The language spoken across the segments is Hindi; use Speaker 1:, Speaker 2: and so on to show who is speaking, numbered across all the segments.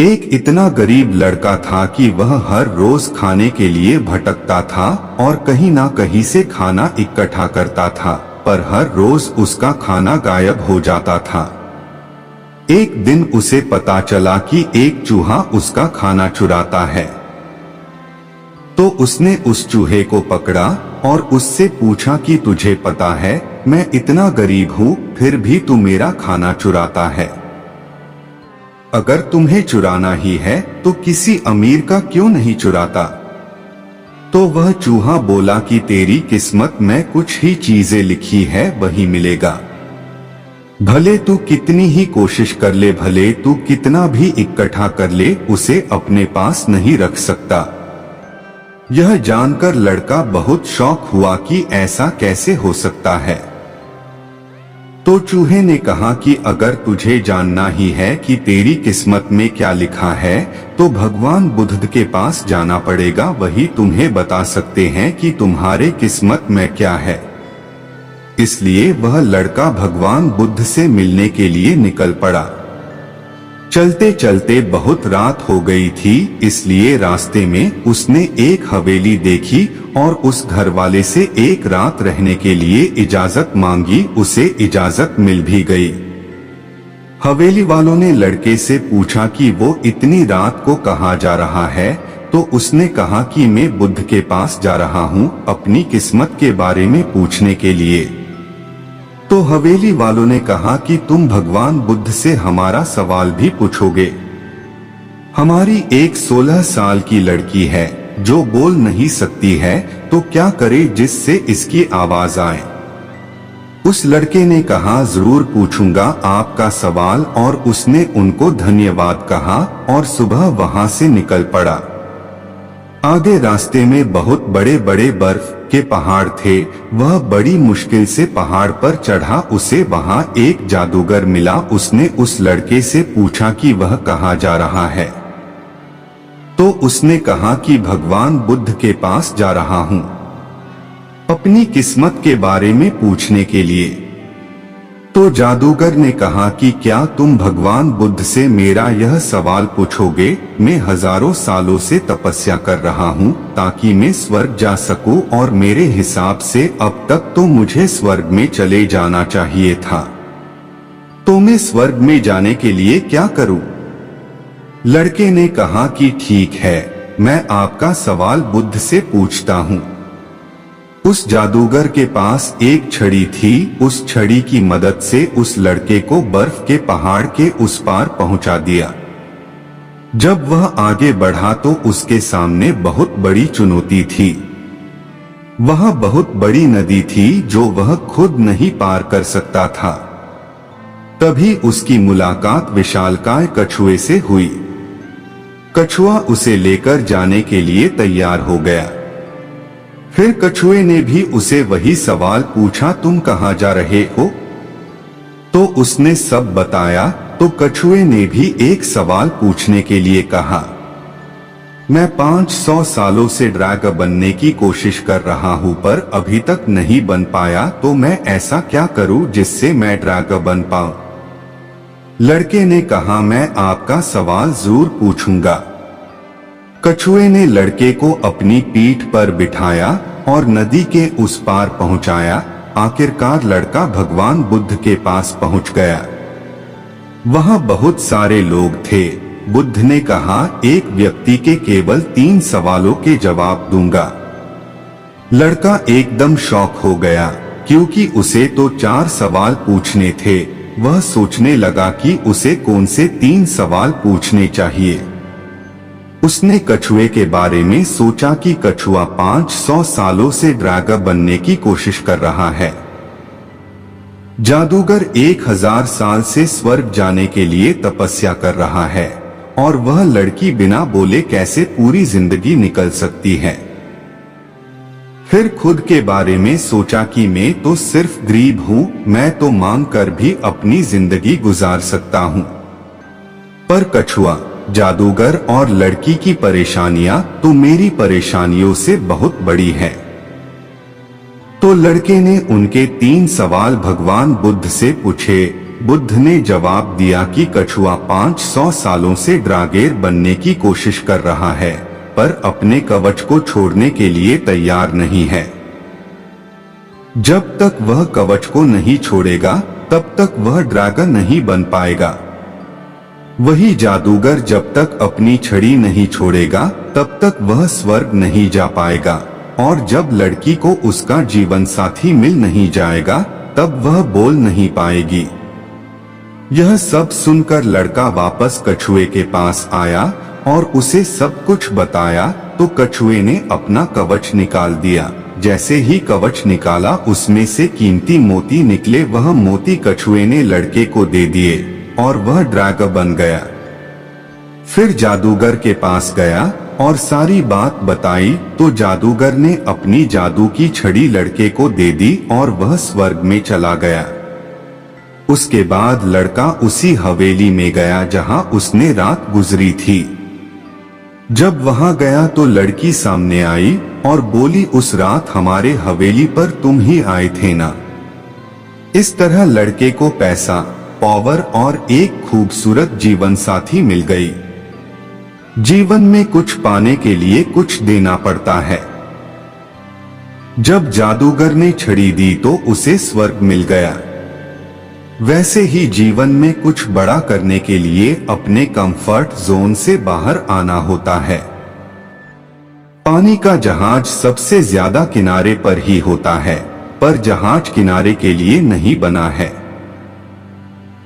Speaker 1: एक इतना गरीब लड़का था कि वह हर रोज खाने के लिए भटकता था और कहीं ना कहीं से खाना इकट्ठा करता था, पर हर रोज उसका खाना गायब हो जाता था। एक दिन उसे पता चला कि एक चूहा उसका खाना चुराता है। तो उसने उस चूहे को पकड़ा और उससे पूछा कि तुझे पता है मैं इतना गरीब हूँ, फिर भी तू मेरा खाना चुराता है। अगर तुम्हें चुराना ही है तो किसी अमीर का क्यों नहीं चुराता? तो वह चूहा बोला कि तेरी किस्मत में कुछ ही चीजें लिखी है वही मिलेगा। भले तू कितनी ही कोशिश कर ले, भले तू कितना भी इकट्ठा कर ले, उसे अपने पास नहीं रख सकता। यह जानकर लड़का बहुत शौक हुआ कि ऐसा कैसे हो सकता है। तो चूहे ने कहा कि अगर तुझे जानना ही है कि तेरी किस्मत में क्या लिखा है तो भगवान बुद्ध के पास जाना पड़ेगा, वही तुम्हें बता सकते हैं कि तुम्हारे किस्मत में क्या है। इसलिए वह लड़का भगवान बुद्ध से मिलने के लिए निकल पड़ा। चलते चलते बहुत रात हो गई थी, इसलिए रास्ते में उसने एक हवेली देखी और उस घर वाले से एक रात रहने के लिए इजाजत मांगी। उसे इजाजत मिल भी गई। हवेली वालों ने लड़के से पूछा कि वो इतनी रात को कहाँ जा रहा है, तो उसने कहा कि मैं बुद्ध के पास जा रहा हूँ अपनी किस्मत के बारे में पूछने के लिए। तो हवेली वालों ने कहा कि तुम भगवान बुद्ध से हमारा सवाल भी पूछोगे। हमारी एक 16 साल की लड़की है जो बोल नहीं सकती है, तो क्या करे जिससे इसकी आवाज आए। उस लड़के ने कहा जरूर पूछूंगा आपका सवाल, और उसने उनको धन्यवाद कहा और सुबह वहां से निकल पड़ा। आगे रास्ते में बहुत बड़े बड़े बर्फ के पहाड़ थे। वह बड़ी मुश्किल से पहाड़ पर चढ़ा। उसे वहां एक जादूगर मिला। उसने उस लड़के से पूछा कि वह कहाँ जा रहा है। तो उसने कहा कि भगवान बुद्ध के पास जा रहा हूँ अपनी किस्मत के बारे में पूछने के लिए। तो जादूगर ने कहा कि क्या तुम भगवान बुद्ध से मेरा यह सवाल पूछोगे? मैं हजारों सालों से तपस्या कर रहा हूँ ताकि मैं स्वर्ग जा सकूं, और मेरे हिसाब से अब तक तो मुझे स्वर्ग में चले जाना चाहिए था। तो मैं स्वर्ग में जाने के लिए क्या करूं? लड़के ने कहा कि ठीक है, मैं आपका सवाल बुद्ध से पूछता हूँ। उस जादूगर के पास एक छड़ी थी। उस छड़ी की मदद से उस लड़के को बर्फ के पहाड़ के उस पार पहुंचा दिया। जब वह आगे बढ़ा तो उसके सामने बहुत बड़ी चुनौती थी। वह बहुत बड़ी नदी थी जो वह खुद नहीं पार कर सकता था। तभी उसकी मुलाकात विशालकाय कछुए से हुई। कछुआ उसे लेकर जाने के लिए तैयार हो गया। फिर कछुए ने भी उसे वही सवाल पूछा, तुम कहाँ जा रहे हो? तो उसने सब बताया। तो कछुए ने भी एक सवाल पूछने के लिए कहा, मैं 500 सालों से ड्रैगन बनने की कोशिश कर रहा हूँ पर अभी तक नहीं बन पाया, तो मैं ऐसा क्या करूँ जिससे मैं ड्रैगन बन पाऊँ? लड़के ने कहा, मैं आपका सवाल जरूर पूछूंगा। कछुए ने लड़के को अपनी पीठ पर बिठाया और नदी के उस पार पहुंचाया। आखिरकार लड़का भगवान बुद्ध के पास पहुंच गया। वहां बहुत सारे लोग थे। बुद्ध ने कहा, एक व्यक्ति के केवल 3 सवालों के जवाब दूंगा। लड़का एकदम शॉक हो गया क्योंकि उसे तो 4 सवाल पूछने थे। वह सोचने लगा कि उसे कौन से 3 सवाल पूछने चाहिए। उसने कछुए के बारे में सोचा कि कछुआ 500 सालों से ड्रैगन बनने की कोशिश कर रहा है। जादूगर 1000 साल से स्वर्ग जाने के लिए तपस्या कर रहा है, और वह लड़की बिना बोले कैसे पूरी जिंदगी निकल सकती है। फिर खुद के बारे में सोचा कि मैं तो सिर्फ गरीब हूँ, मैं तो मांग कर भी अपनी जिंदगी गुजार सकता हूँ। पर कछुआ, जादूगर और लड़की की परेशानियां तो मेरी परेशानियों से बहुत बड़ी है। तो लड़के ने उनके 3 सवाल भगवान बुद्ध से पूछे। बुद्ध ने जवाब दिया कि कछुआ 500 सालों से ड्रागेर बनने की कोशिश कर रहा है, पर अपने कवच को छोड़ने के लिए तैयार नहीं है। जब तक वह कवच को नहीं छोड़ेगा तब तक वह ड्रैगन नहीं बन पाएगा। वही जादूगर जब तक अपनी छड़ी नहीं छोड़ेगा तब तक वह स्वर्ग नहीं जा पाएगा, और जब लड़की को उसका जीवन साथी मिल नहीं जाएगा तब वह बोल नहीं पाएगी। यह सब सुनकर लड़का वापस कछुए के पास आया और उसे सब कुछ बताया तो कछुए ने अपना कवच निकाल दिया। जैसे ही कवच निकाला उसमें से कीमती मोती निकले। वह मोती कछुए ने लड़के को दे दिए और वह ड्रैगन बन गया। फिर जादूगर के पास गया और सारी बात बताई तो जादूगर ने अपनी जादू की छड़ी लड़के को दे दी और वह स्वर्ग में चला गया। उसके बाद लड़का उसी हवेली में गया जहां उसने रात गुजरी थी। जब वहां गया तो लड़की सामने आई और बोली, उस रात हमारे हवेली पर तुम ही आए थे ना। इस तरह लड़के को पैसा, पावर और एक खूबसूरत जीवन साथी मिल गई। जीवन में कुछ पाने के लिए कुछ देना पड़ता है। जब जादूगर ने छड़ी दी तो उसे स्वर्ग मिल गया। वैसे ही जीवन में कुछ बड़ा करने के लिए अपने कंफर्ट जोन से बाहर आना होता है। पानी का जहाज सबसे ज्यादा किनारे पर ही होता है, पर जहाज किनारे के लिए नहीं बना है।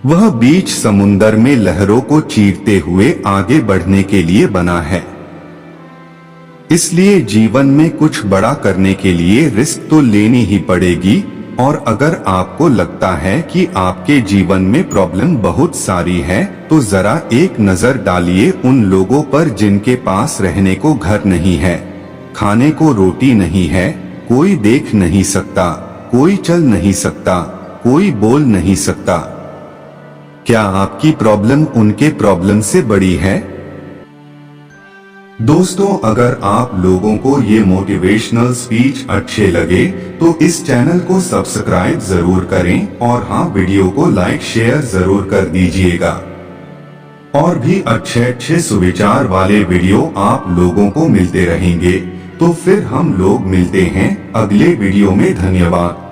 Speaker 1: वह बीच समुंदर में लहरों को चीरते हुए आगे बढ़ने के लिए बना है। इसलिए जीवन में कुछ बड़ा करने के लिए रिस्क तो लेनी ही पड़ेगी। और अगर आपको लगता है कि आपके जीवन में प्रॉब्लम बहुत सारी है तो जरा एक नजर डालिए उन लोगों पर जिनके पास रहने को घर नहीं है, खाने को रोटी नहीं है, कोई देख नहीं सकता, कोई चल नहीं सकता, कोई बोल नहीं सकता। क्या आपकी प्रॉब्लम उनके प्रॉब्लम से बड़ी है? दोस्तों, अगर आप लोगों को ये मोटिवेशनल स्पीच अच्छे लगे तो इस चैनल को सब्सक्राइब जरूर करें और हाँ, वीडियो को लाइक शेयर जरूर कर दीजिएगा। और भी अच्छे सुविचार वाले वीडियो आप लोगों को मिलते रहेंगे। तो फिर हम लोग मिलते हैं अगले वीडियो में। धन्यवाद।